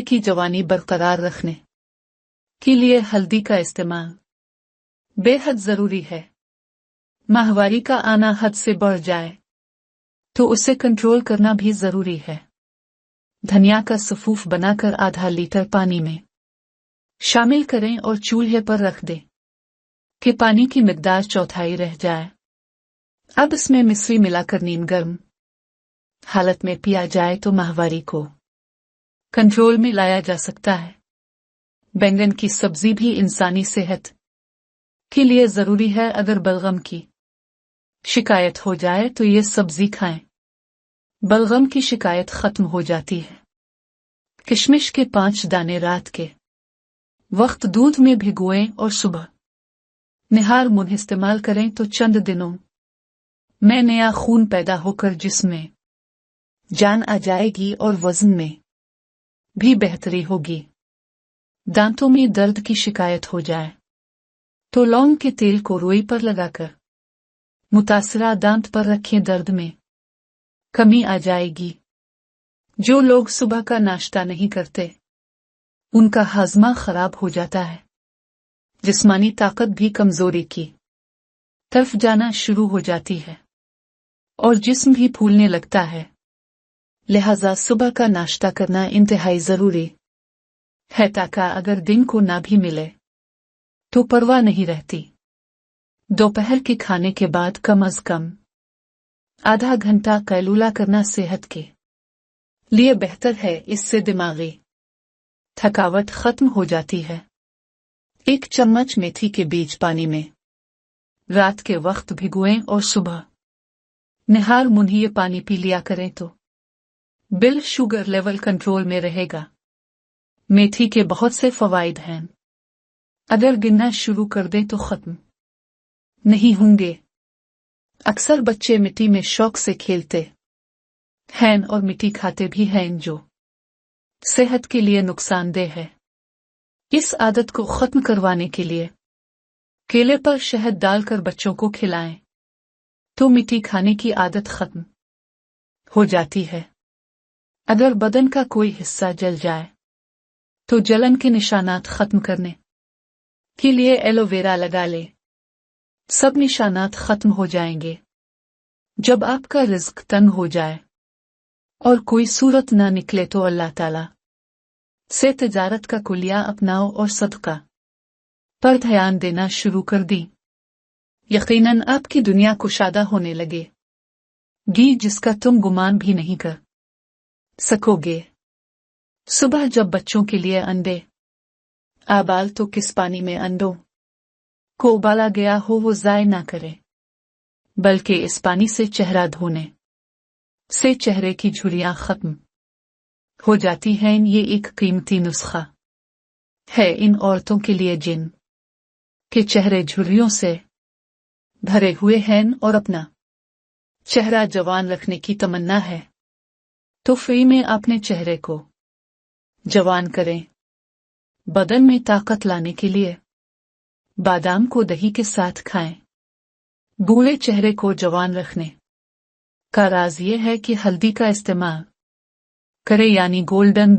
की जवानी बरकरार रखने के लिए हल्दी का इस्तेमाल बेहद जरूरी है। माहवारी का आना हद से बढ़ जाए तो उसे कंट्रोल करना भी जरूरी है। धनिया का सफूफ बनाकर आधा लीटर पानी में शामिल करें और चूल्हे पर रख दें कि पानी की मिकदार चौथाई रह जाए। अब इसमें मिश्री मिलाकर नीम गर्म हालत में पिया जाए तो माहवारी को कंट्रोल में लाया जा सकता है। बैंगन की सब्जी भी इंसानी सेहत के लिए जरूरी है। अगर बलगम की शिकायत हो जाए तो ये सब्जी खाएं। बलगम की शिकायत खत्म हो जाती है। किशमिश के 5 दाने रात के वक्त दूध में भिगोएं और सुबह निहार मुंह इस्तेमाल करें तो चंद दिनों में नया खून पैदा होकर जिस्म में जान आ जाएगी और वजन में भी बेहतरी होगी। दांतों में दर्द की शिकायत हो जाए तो लौंग के तेल को रोई पर लगाकर मुतासरा दांत पर रखें, दर्द में कमी आ जाएगी। जो लोग सुबह का नाश्ता नहीं करते उनका हाजमा खराब हो जाता है। जिस्मानी ताकत भी कमजोरी की तरफ जाना शुरू हो जाती है और जिस्म भी फूलने लगता है। लिहाजा सुबह का नाश्ता करना इंतहाई जरूरी है ताकि अगर दिन को ना भी मिले तो परवाह नहीं रहती। दोपहर के खाने के बाद कम अज कम आधा घंटा कैलूला करना सेहत के लिए बेहतर है। इससे दिमागी थकावट खत्म हो जाती है। 1 चम्मच मेथी के बीज पानी में रात के वक्त भिगोएं और सुबह निहार मुंह ये पानी पी लिया करें तो ब्लड शुगर लेवल कंट्रोल में रहेगा। मेथी के बहुत से फवाइद हैं। अगर गिनना शुरू कर दें तो खत्म नहीं होंगे। अक्सर बच्चे मिट्टी में शौक से खेलते हैं और मिट्टी खाते भी हैं जो सेहत के लिए नुकसानदेह है। इस आदत को खत्म करवाने के लिए केले पर शहद डालकर बच्चों को खिलाएं तो मिट्टी खाने की आदत खत्म हो जाती है। अगर बदन का कोई हिस्सा जल जाए तो जलन के निशानात खत्म करने के लिए एलोवेरा लगा ले, सब निशानात खत्म हो जाएंगे। जब आपका रिज्क तंग हो जाए और कोई सूरत ना निकले तो अल्लाह ताला से तिजारत का कुलिया अपनाओ और सदका पर ध्यान देना शुरू कर दी। यकीनन आपकी दुनिया कुशादा होने लगेगी जिसका तुम गुमान भी नहीं कर सकोगे। सुबह जब बच्चों के लिए अंडे आबाल तो किस पानी में अंडों को उबाला गया हो वो ज़ाय ना करें, बल्कि इस पानी से चेहरा धोने से चेहरे की झुर्रियां खत्म हो जाती हैं। ये एक कीमती नुस्खा है इन औरतों के लिए जिन के चेहरे झुर्रियों से भरे हुए हैं और अपना चेहरा जवान रखने की तमन्ना है तो फ्री में अपने चेहरे को जवान करें। बदन में ताकत लाने के लिए बादाम को दही के साथ खाएं। बूढ़े चेहरे को जवान रखने का राज ये है कि हल्दी का इस्तेमाल करें, यानी गोल्डन